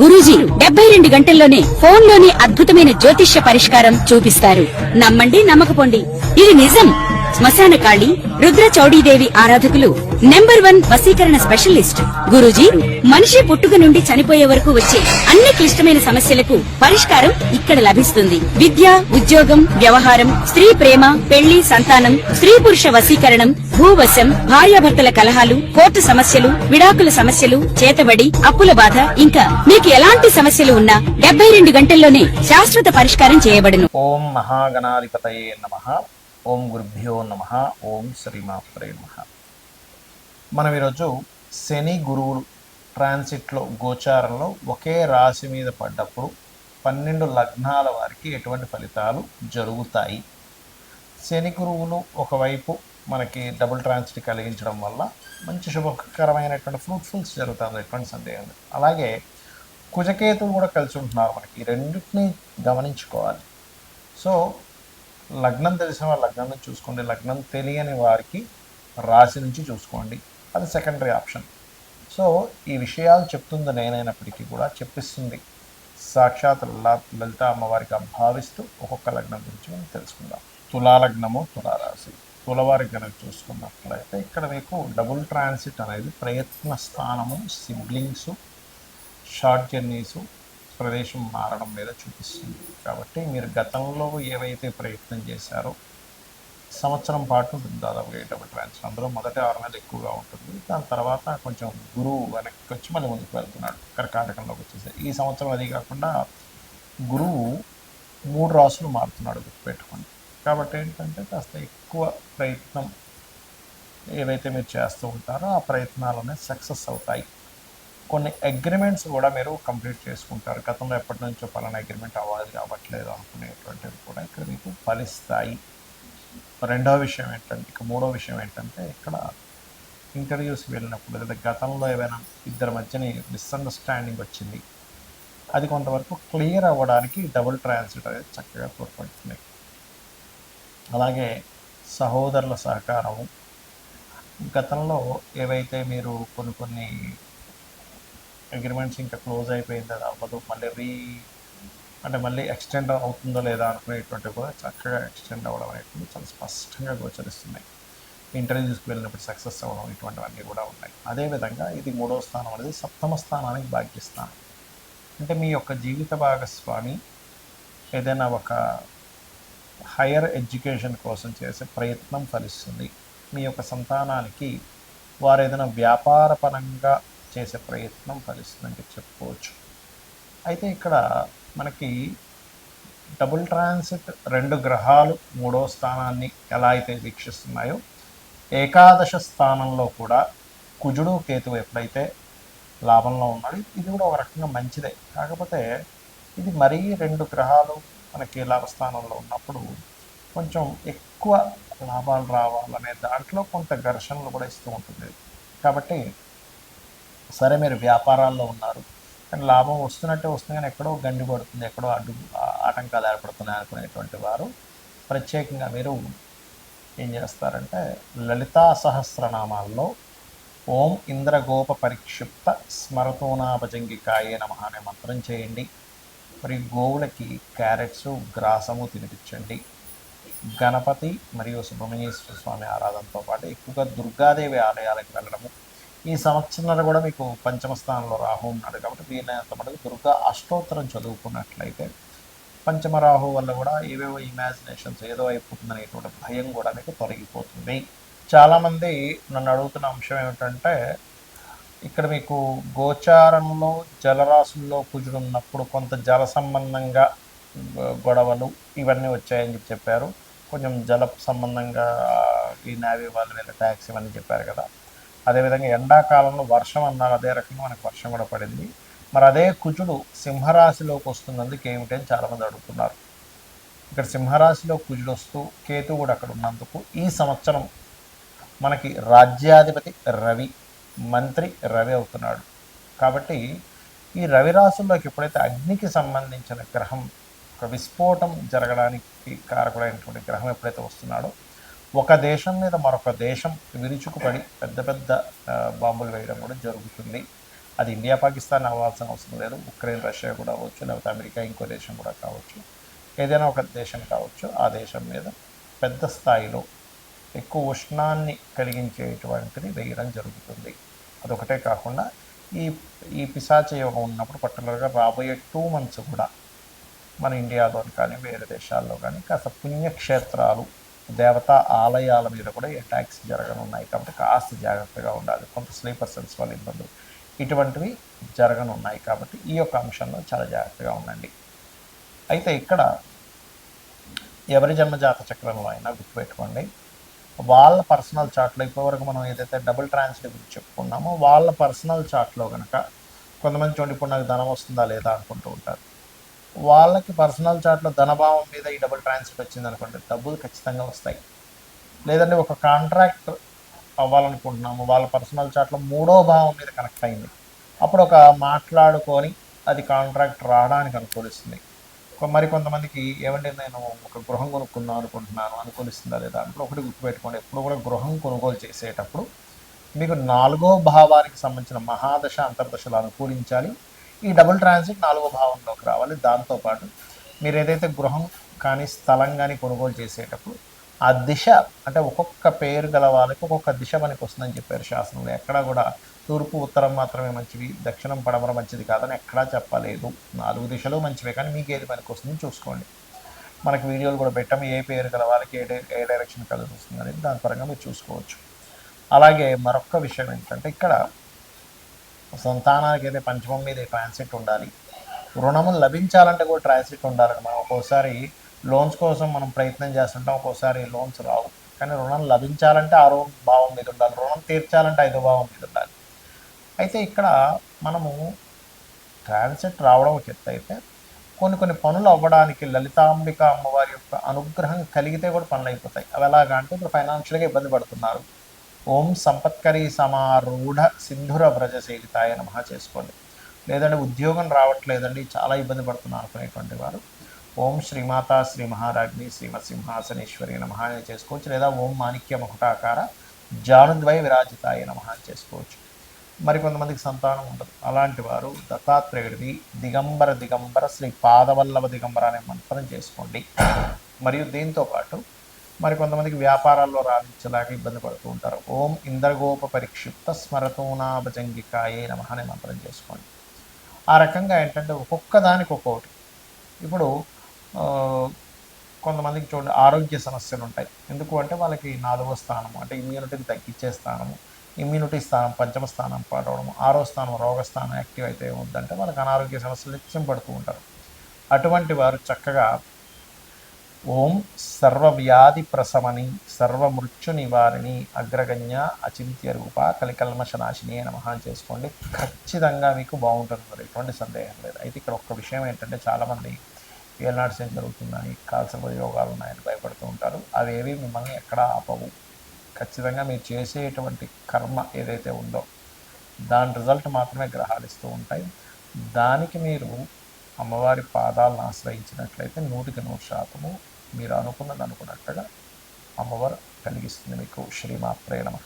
గురూజీ 72 గంటల్లోనే ఫోన్ లోని అద్భుతమైన జ్యోతిష్య పరిష్కారం చూపిస్తారు. నమ్మండి, నమ్మకపోండి, ఇది నిజం. శ్మశాన కాళి రుద్ర చౌడీదేవి ఆరాధకులు నంబర్ 1 వశీకరణ స్పెషలిస్ట్. గురూజీ మనిషి పుట్టుక నుండి చనిపోయే వరకు వచ్చే అన్ని క్లిష్టమైన సమస్యలకు పరిష్కారం ఇక్కడ లభిస్తుంది. విద్య, ఉద్యోగం, వ్యవహారం, స్త్రీ ప్రేమ, పెళ్లి, సంతానం, స్త్రీ పురుష వశీకరణం, భూవశం, భార్యాభర్తల కలహాలు, కోర్టు సమస్యలు, విడాకుల సమస్యలు, చేతబడి, అప్పుల బాధ, ఇంకా మీకు ఎలాంటి సమస్యలు ఉన్నా 72 గంటల్లోనే శాశ్వత పరిష్కారం చేయబడును. ఓం మహాగణాధిపతయే నమః. ఓం గురుభ్యో నమః. ఓం శ్రీమాత్రే నమః. మనం ఈరోజు శని గురువులు ట్రాన్సిట్లో గోచారంలో ఒకే రాశి మీద పడ్డప్పుడు 12 లగ్నాల వారికి ఎటువంటి ఫలితాలు జరుగుతాయి. శని గురువులు ఒకవైపు మనకి డబుల్ ట్రాన్సిట్ కలిగించడం వల్ల మంచి శుభకరమైనటువంటి ఫ్రూట్ఫుల్స్ జరుగుతుంది, ఎటువంటి సందేహం లేదు. అలాగే కుజకేతువు కూడా కలిసి ఉంటున్నారు. మనకి ఈ రెండింటిని గమనించుకోవాలి. సో లగ్నం తెలిసిన వారు లగ్నం నుంచి చూసుకోండి, లగ్నం తెలియని వారికి రాశి నుంచి చూసుకోండి, అది సెకండరీ ఆప్షన్. సో ఈ విషయాలు చెప్తుంది నేనైనప్పటికీ కూడా చెప్పిస్తుంది సాక్షాత్ లలిత అమ్మవారికి భావిస్తూ ఒక్కొక్క లగ్నం గురించి మనం తెలుసుకుందాం. తులాలగ్నము, తులారాశి. తులవారికి కనుక చూసుకున్నట్లయితే ఇక్కడ మీకు డబుల్ ట్రాన్సిట్ అనేది ప్రయత్న స్థానము, సిబ్లింగ్స్, షార్ట్ జర్నీసు, ప్రదేశం మారడం మీద చూపిస్తుంది. కాబట్టి మీరు గతంలో ఏవైతే ప్రయత్నం చేశారో సంవత్సరం పాటు ఉంటుంది దాదాపుగా డబుల్ ట్రాన్సిట్. అందులో మొదటి 6 నెలలు ఎక్కువగా ఉంటుంది. దాని తర్వాత కొంచెం గురువు వెనక్కి వచ్చి మళ్ళీ ముందుకు వెళ్తున్నాడు, కర్కాటకంలోకి వచ్చేసి. ఈ సంవత్సరం అది కాకుండా గురువు 3 రాసులు మారుతున్నాడు, గుర్తుపెట్టుకోండి. కాబట్టి ఏంటంటే కాస్త ఎక్కువ ప్రయత్నం ఏవైతే మీరు చేస్తూ ఉంటారో ఆ ప్రయత్నాలు అనేవి సక్సెస్ అవుతాయి. కొన్ని అగ్రిమెంట్స్ కూడా మీరు కంప్లీట్ చేసుకుంటారు. గతంలో ఎప్పటి నుంచో పలానా అగ్రిమెంట్ అవ్వాలి అవ్వట్లేదు అనుకునేటువంటివి కూడా ఇక్కడ మీకు ఫలిస్తాయి. రెండవ విషయం ఏంటంటే, ఇక మూడో విషయం ఏంటంటే, ఇక్కడ ఇంటర్వ్యూస్కి వెళ్ళినప్పుడు లేదా గతంలో ఏమైనా ఇద్దరి మధ్యని మిస్అండర్స్టాండింగ్ వచ్చింది, అది కొంతవరకు క్లియర్ అవ్వడానికి డబుల్ ట్రాన్సిట్ అనేది చక్కగా తోడ్పడుతుంది. అలాగే సహోదరుల సహకారము, గతంలో ఏవైతే మీరు కొన్ని అగ్రిమెంట్స్ ఇంకా క్లోజ్ అయిపోయింది, అది అవ్వదు, మళ్ళీ ఎక్స్టెండ్ అవుతుందో లేదా అనుకునేటువంటివి కూడా చక్కగా ఎక్స్టెండ్ అవ్వడం అనేటువంటి చాలా స్పష్టంగా గోచరిస్తున్నాయి. ఇంటర్వ్యూస్కి వెళ్ళినప్పుడు సక్సెస్ అవ్వడం, ఇటువంటివన్నీ కూడా ఉన్నాయి. అదేవిధంగా ఇది 3వ స్థానం అనేది సప్తమ స్థానానికి భాగ్యస్థానం. అంటే మీ యొక్క జీవిత భాగస్వామి ఏదైనా ఒక హైయర్ ఎడ్యుకేషన్ కోసం చేసే ప్రయత్నం ఫలిస్తుంది. మీ యొక్క సంతానానికి వారు ఏదైనా వ్యాపారపరంగా చేసే ప్రయత్నం ఫలిస్తుందని చెప్పుకోవచ్చు. అయితే ఇక్కడ మనకి డబుల్ ట్రాన్సిట్ 2 గ్రహాలు 3వ స్థానాన్ని ఎలా అయితే వీక్షిస్తున్నాయో, ఏకాదశ స్థానంలో కూడా కుజుడు కేతువు ఎప్పుడైతే లాభంలో ఉన్నాడు, ఇది కూడా ఒక రకంగా మంచిదే. కాకపోతే ఇది మరీ 2 గ్రహాలు మనకి లాభస్థానంలో ఉన్నప్పుడు కొంచెం ఎక్కువ లాభాలు రావాలనే దాంట్లో కొంత ఘర్షణలు కూడా ఇస్తూ ఉంటుంది. కాబట్టి సరే మీరు వ్యాపారాల్లో ఉన్నారు కానీ లాభం వస్తున్నట్టే వస్తుంది, కానీ ఎక్కడో గండి పడుతుంది, ఎక్కడో ఆటంకాలు ఏర్పడుతున్నాయి అనుకునేటువంటి వారు ప్రత్యేకంగా మీరు ఏం చేస్తారంటే లలితా సహస్రనామాల్లో ఓం ఇంద్రగోప పరిక్షిప్త స్మరతోనాభజంగికాయే నమః అనే మంత్రం చేయండి. మరియు గోవులకి క్యారెట్స్, గ్రాసము తినిపించండి. గణపతి మరియు సుబ్రహ్మణ్యేశ్వర స్వామి ఆరాధనతో పాటు ఎక్కువగా దుర్గాదేవి ఆలయాలకు వెళ్ళడము. ఈ సంవత్సరంలో కూడా మీకు పంచమ స్థానంలో రాహు ఉన్నాడు కాబట్టి వీలైనంత మటుకు దుర్గా అష్టోత్తరం చదువుకున్నట్లయితే పంచమ రాహు వల్ల కూడా ఏవేవో ఇమాజినేషన్స్ ఏదో అయిపోతుందనేటువంటి భయం కూడా మీకు తొలగిపోతుంది. చాలామంది నన్ను అడుగుతున్న అంశం ఏమిటంటే, ఇక్కడ మీకు గోచారంలో జలరాశుల్లో కుజుడున్నప్పుడు కొంత జల సంబంధంగా గొడవలు ఇవన్నీ వచ్చాయని చెప్పారు. కొంచెం జల సంబంధంగా ఈ నేవీ వాళ్ళు వీళ్ళ ట్యాక్స్ ఇవన్నీ చెప్పారు కదా. అదేవిధంగా ఎండాకాలంలో వర్షం అన్నారు, అదే రకంగా మనకు వర్షం కూడా పడింది. మరి అదే కుజుడు సింహరాశిలోకి వస్తున్నందుకు ఏమిటి అని చాలామంది అడుగుతున్నారు. ఇక్కడ సింహరాశిలో కుజుడు వస్తూ కేతు కూడా అక్కడ ఉన్నందుకు ఈ సంవత్సరం మనకి రాజ్యాధిపతి రవి, మంత్రి రవి అవుతున్నాడు. కాబట్టి ఈ రవి రాశుల్లోకి ఎప్పుడైతే అగ్నికి సంబంధించిన గ్రహం, ఒక విస్ఫోటం జరగడానికి కారకుడైనటువంటి గ్రహం ఎప్పుడైతే వస్తున్నాడో, ఒక దేశం మీద మరొక దేశం విరుచుకుపడి పెద్ద పెద్ద బాంబులు వేయడం కూడా జరుగుతుంది. అది ఇండియా పాకిస్తాన్ అవ్వాల్సిన అవసరం లేదు, ఉక్రెయిన్ రష్యా కూడా అవ్వచ్చు, లేకపోతే అమెరికా ఇంకో దేశం కూడా కావచ్చు, ఏదైనా ఒక దేశం కావచ్చు. ఆ దేశం మీద పెద్ద స్థాయిలో ఎక్కువ ఉష్ణాన్ని కలిగించేటువంటిది వేయడం జరుగుతుంది. అదొకటే కాకుండా ఈ ఈ పిశాచ యోగం ఉన్నప్పుడు పర్టికులర్గా రాబోయే 2 months కూడా మన ఇండియాలో కానీ వేరే దేశాల్లో కానీ కాస్త పుణ్యక్షేత్రాలు, దేవతా ఆలయాల మీద కూడా అటాక్స్ జరగనున్నాయి. కాబట్టి కాస్త జాగ్రత్తగా ఉండాలి. కొంత స్లీపర్ సెల్స్ వల్ల ఇబ్బందులు ఇటువంటివి జరగనున్నాయి. కాబట్టి ఈ యొక్క అంశంలో చాలా జాగ్రత్తగా ఉండండి. అయితే ఇక్కడ ఎవరి జన్మజాత చక్రంలో అయినా గుర్తుపెట్టుకోండి, వాళ్ళ పర్సనల్ చార్ట్లో ఇప్పటివరకు మనం ఏదైతే డబుల్ ట్రాన్సిట్ గురించి చెప్పుకున్నామో వాళ్ళ పర్సనల్ చార్ట్లో కనుక కొంతమంది చూడండి, ఇప్పుడు నాకు ధనం వస్తుందా లేదా అనుకుంటూ ఉంటారు. వాళ్ళకి పర్సనల్ చార్ట్లో ధనభావం మీద ఈ డబుల్ ట్రాన్సిట్ వచ్చింది అనుకోండి, డబ్బులు ఖచ్చితంగా వస్తాయి. లేదంటే ఒక కాంట్రాక్ట్ అవ్వాలనుకుంటున్నాము, వాళ్ళ పర్సనల్ చార్ట్లో 3వ భావం మీద కనెక్ట్ అయింది, అప్పుడు ఒక మాట్లాడుకొని అది కాంట్రాక్ట్ రావడానికి అనుకూలిస్తుంది. మరి కొంతమందికి ఏమంటే నేను ఒక గృహం కొనుక్కుందాం అనుకుంటున్నాను, అనుకూలిస్తుందా లేదా అంటే ఒకటి గుర్తుపెట్టుకోండి, ఎప్పుడు కూడా గృహం కొనుగోలు చేసేటప్పుడు మీకు 4వ భావానికి సంబంధించిన మహాదశ అంతర్దశలు అనుకూలించాలి. ఈ డబుల్ ట్రాన్సిట్ 4వ భావంలోకి రావాలి. దాంతోపాటు మీరు ఏదైతే గృహం కానీ స్థలం కానీ కొనుగోలు చేసేటప్పుడు ఆ దిశ అంటే ఒక్కొక్క పేరు గల వాళ్ళకి ఒక్కొక్క దిశ మనకి వస్తుందని చెప్పారు శాస్త్రంలో. ఎక్కడా కూడా తూర్పు ఉత్తరం మాత్రమే మంచివి, దక్షిణం పడమర మంచిది కాదని ఎక్కడా చెప్పలేదు. 4 దిశలు మంచివే, కానీ మీకు ఏది పనికి వస్తుందని చూసుకోండి. మనకి వీడియోలు కూడా పెట్టాము, ఏ పేరు గల వాళ్ళకి ఏ డైరెక్షన్ కలిసి వస్తుంది అనేది దాని పరంగా మీరు చూసుకోవచ్చు. అలాగే మరొక విషయం ఏంటంటే ఇక్కడ సంతానానికి అయితే పంచమం మీద ట్రాన్సిట్ ఉండాలి. రుణము లభించాలంటే కూడా ట్రాన్సిట్ ఉండాలి. మనం ఒక్కోసారి లోన్స్ కోసం మనం ప్రయత్నం చేస్తుంటాం, ఒక్కోసారి లోన్స్ రావు. కానీ రుణం లభించాలంటే 6వ భావం మీద ఉండాలి, రుణం తీర్చాలంటే 5వ భావం మీద ఉండాలి. అయితే ఇక్కడ మనము ట్రాన్సిట్ రావడం ఒక ఎత్తు అయితే కొన్ని పనులు అవ్వడానికి లలితాంబిక అమ్మవారి యొక్క అనుగ్రహం కలిగితే కూడా పనులు అయిపోతాయి. అవి ఎలాగా అంటే ఇప్పుడు ఫైనాన్షియల్గా ఇబ్బంది పడుతున్నారు, ఓం సంపత్కరీ సమారూఢ సింధుర వ్రజ సేవితాయ నమః చేసుకోండి. లేదంటే ఉద్యోగం రావట్లేదండి, చాలా ఇబ్బంది పడుతున్నారు అనుకునేటువంటి వారు ఓం శ్రీమాతా శ్రీ మహారాజ్ని శ్రీమత్ సింహాసనేశ్వరి నమః అని చేసుకోవచ్చు. లేదా ఓం మాణిక్య మకుటాకార జానుద్వయ విరాజితాయ నమః అని చేసుకోవచ్చు. మరి కొంతమందికి సంతానం ఉండదు, అలాంటి వారు దత్తాత్రేయుడిది దిగంబర శ్రీ పాదవల్లభ దిగంబర అనే మంత్రం చేసుకోండి. మరియు దీంతో పాటు మరి కొంతమందికి వ్యాపారాల్లో రాణించలేక ఇబ్బంది పడుతూ ఉంటారు, ఓం ఇంద్రగోప పరిక్షిప్త స్మరతూనాభజంగికాయే నమః అనే మంత్రం చేసుకోండి. ఆ రకంగా ఏంటంటే ఒక్కొక్క దానికి ఒక్కొక్కటి. ఇప్పుడు కొంతమందికి చూడండి ఆరోగ్య సమస్యలు ఉంటాయి. ఎందుకు అంటే వాళ్ళకి 4వ స్థానం అంటే ఇమ్యూనిటీని తగ్గించే స్థానము, ఇమ్యూనిటీ స్థానం 5వ స్థానం పడవడము, 6వ స్థానం రోగస్థానం యాక్టివ్ అయితే ఏముందంటే వాళ్ళకి అనారోగ్య సమస్యలు నిత్యం పడుతూ ఉంటారు. అటువంటి వారు చక్కగా ఓం సర్వవ్యాధి ప్రశమని సర్వమృత్యు నివారిణి అగ్రగణ్య అచింత్య రూప కలికల్మషనాశిని నమః అని చేసుకోండి. ఖచ్చితంగా మీకు బాగుంటుంది, మరి ఎటువంటి సందేహం లేదు. అయితే ఇక్కడ ఒక్క విషయం ఏంటంటే చాలామంది ఏనాడు ఏం జరుగుతుందని కాల్సిన యోగాలు ఉన్నాయని భయపడుతూ ఉంటారు. అవేవి మిమ్మల్ని ఎక్కడా ఆపవు. ఖచ్చితంగా మీరు చేసేటువంటి కర్మ ఏదైతే ఉందో దాని రిజల్ట్ మాత్రమే గ్రహాలు ఇస్తూ ఉంటాయి. దానికి మీరు అమ్మవారి పాదాలను ఆశ్రయించినట్లయితే 100% మీరు అనుకున్నది అనుకున్నట్టుగా అమ్మవారు కలిగిస్తుంది మీకు. శ్రీమాత్రే నమః.